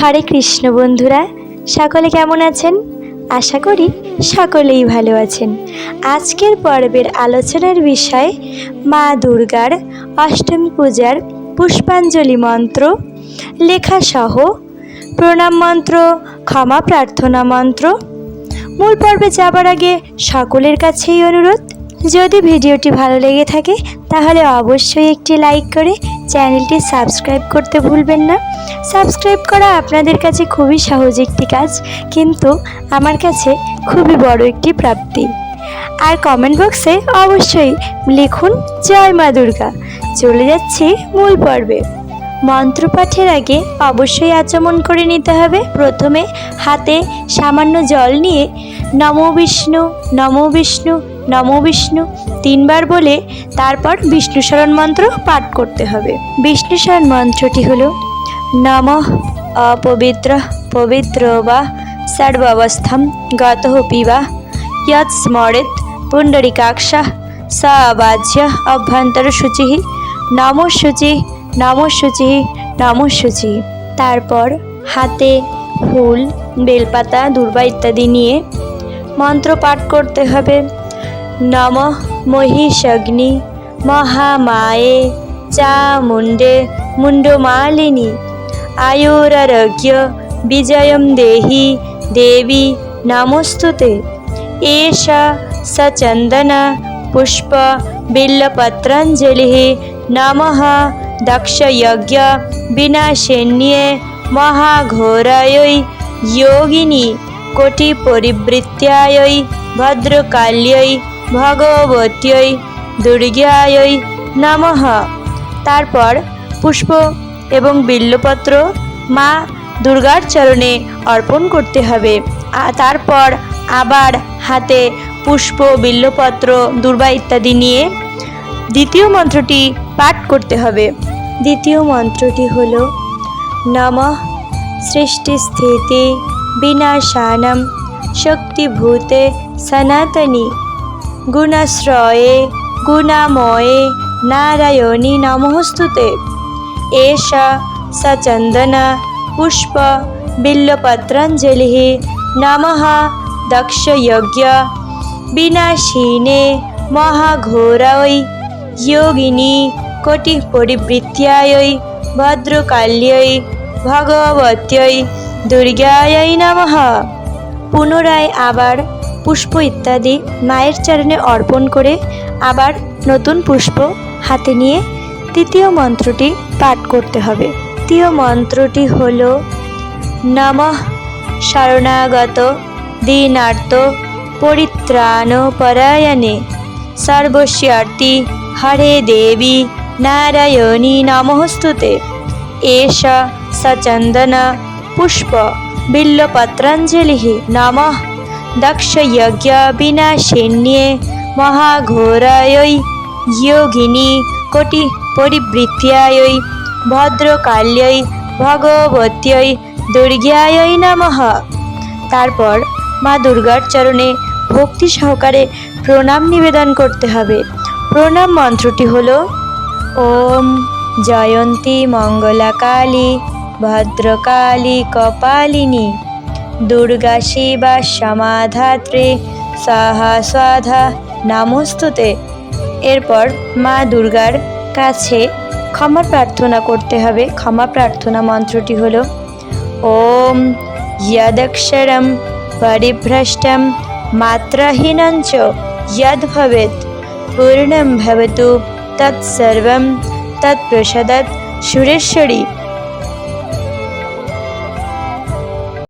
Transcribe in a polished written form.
হরে কৃষ্ণ বন্ধুরা, সকলে কেমন আছেন? আশা করি সকলেই ভালো আছেন। আজকের পর্বের আলোচনার বিষয় মা দুর্গার অষ্টমী পূজার পুষ্পাঞ্জলি মন্ত্র লেখাসহ প্রণাম মন্ত্র, ক্ষমা প্রার্থনা মন্ত্র। মূল পর্বে যাবার আগে সকলের কাছেই অনুরোধ, যদি ভিডিওটি ভালো লেগে থাকে তাহলে অবশ্যই একটি লাইক করে চ্যানেলটি সাবস্ক্রাইব করতে ভুলবেন না। সাবস্ক্রাইব করা আপনাদের কাছে খুবই সহজ একটি কাজ, কিন্তু আমার কাছে খুবই বড় একটি প্রাপ্তি। আর কমেন্ট বক্সে অবশ্যই লিখুন জয় মা দুর্গা। চলে যাচ্ছি মূল পর্বে। মন্ত্রপাঠের আগে অবশ্যই আচমন করে নিতে হবে। প্রথমে হাতে সামান্য জল নিয়ে নমো বিষ্ণু, নমো বিষ্ণু, নমো বিষ্ণু 3 বার বলে তারপর বিষ্ণু শরণ মন্ত্র পাঠ করতে হবে। বিষ্ণু শরণ মন্ত্রটি হলো নমঃ অপবিত্র পবিত্র বা সর্বাবস্থাম গতঃ পিবা ইয়ৎ স্মরেত পুণ্ডরিকাক্ষঃ স আবাজ্য অভ্যন্তর শুচিঃ নমঃ শুচিঃ, নমঃ শুচিঃ, নমঃ শুচিঃ। তারপর হাতে ফুল, বেলপাতা, দূর্বা ইত্যাদি নিয়ে মন্ত্র পাঠ করতে হবে। নমঃ মহিষগ্নি মহামায়ে চামুণ্ডে মুণ্ডমালিনী আয়ুরারোগ্য বিজয়ম দেহি দেবী নমস্তুতে। এষা সচন্দনা পুষ্প বিল্লপত্রাঞ্জলিঃ নমঃ দক্ষযজ্ঞ বিনাশিন্যে মহাঘোরাयै যোগিনী কোটি পরিবৃত্যাयै ভদ্রকাল্যৈ ভগবত্यै দুর্গাयै নমঃ। তারপর পুষ্প এবং বিল্লপত্র মা দুর্গার চরণে অর্পণ করতে হবে। তারপর আবার হাতে পুষ্প, বিল্লপত্র, দূর্বা ইত্যাদি নিয়ে দ্বিতীয় মন্ত্রটি পাঠ করতে হবে। দ্বিতীয় মন্ত্রটি হল নমঃ সৃষ্টিস্থিতি বিনাশানাং শক্তিভূতে সনাতনী গুণাশ্রয়ে গুণাময়ে নারায়ণী নমস্তুতে। এষা সচন্দনা পুষ্প বিল্লপত্রাঞ্জলিঃ নমঃ দক্ষযজ্ঞ বিনাশিনে মহাঘোরাयै যোগিনী কোটি পরিবৃত্যাयै ভদ্রকাল্যৈ ভগবত্यै দুর্গাयै নমঃ। পুনরায় আবার পুষ্প ইত্যাদি মায়ের চরণে অর্পণ করে আবার নতুন পুষ্প হাতে নিয়ে তৃতীয় মন্ত্রটি পাঠ করতে হবে। তৃতীয় মন্ত্রটি হল নমঃ শরণাগত দীনার্ত পরিত্রাণ পরায়ণে সর্বস্যার্থী হরে দেবী নারায়ণী নমস্তুতে। এষা সচন্দনা পুষ্প বিল্লপত্রাঞ্জলিঃ নমঃ দক্ষযজ্ঞ বিনাশিন্যে মহাঘোরাयै যোগিনী কোটি পরিবৃত্যাयै ভদ্রকাল্যৈ ভগবত্यै দুর্গাयै নমঃ। তারপর মা দুর্গার চরণে ভক্তি সহকারে প্রণাম নিবেদন করতে হবে। প্রণাম মন্ত্রটি হল ওম জয়ন্তী মঙ্গলাকালী ভদ্রকালী কপালিনী দুর্গা শিবা সমাধাত্রী সাহা স্বাধা নমস্তুতে। এরপর মা দুর্গার কাছে ক্ষমা প্রার্থনা করতে হবে। ক্ষমা প্রার্থনা মন্ত্রটি হল ওম যদক্ষরম পরিভ্রষ্টম মাত্রাহীনঞ্চ যদ ভবেৎ পূর্ণম ভবতু তৎসর্বং তৎপ্রসাদাৎ সুরেশ্বরী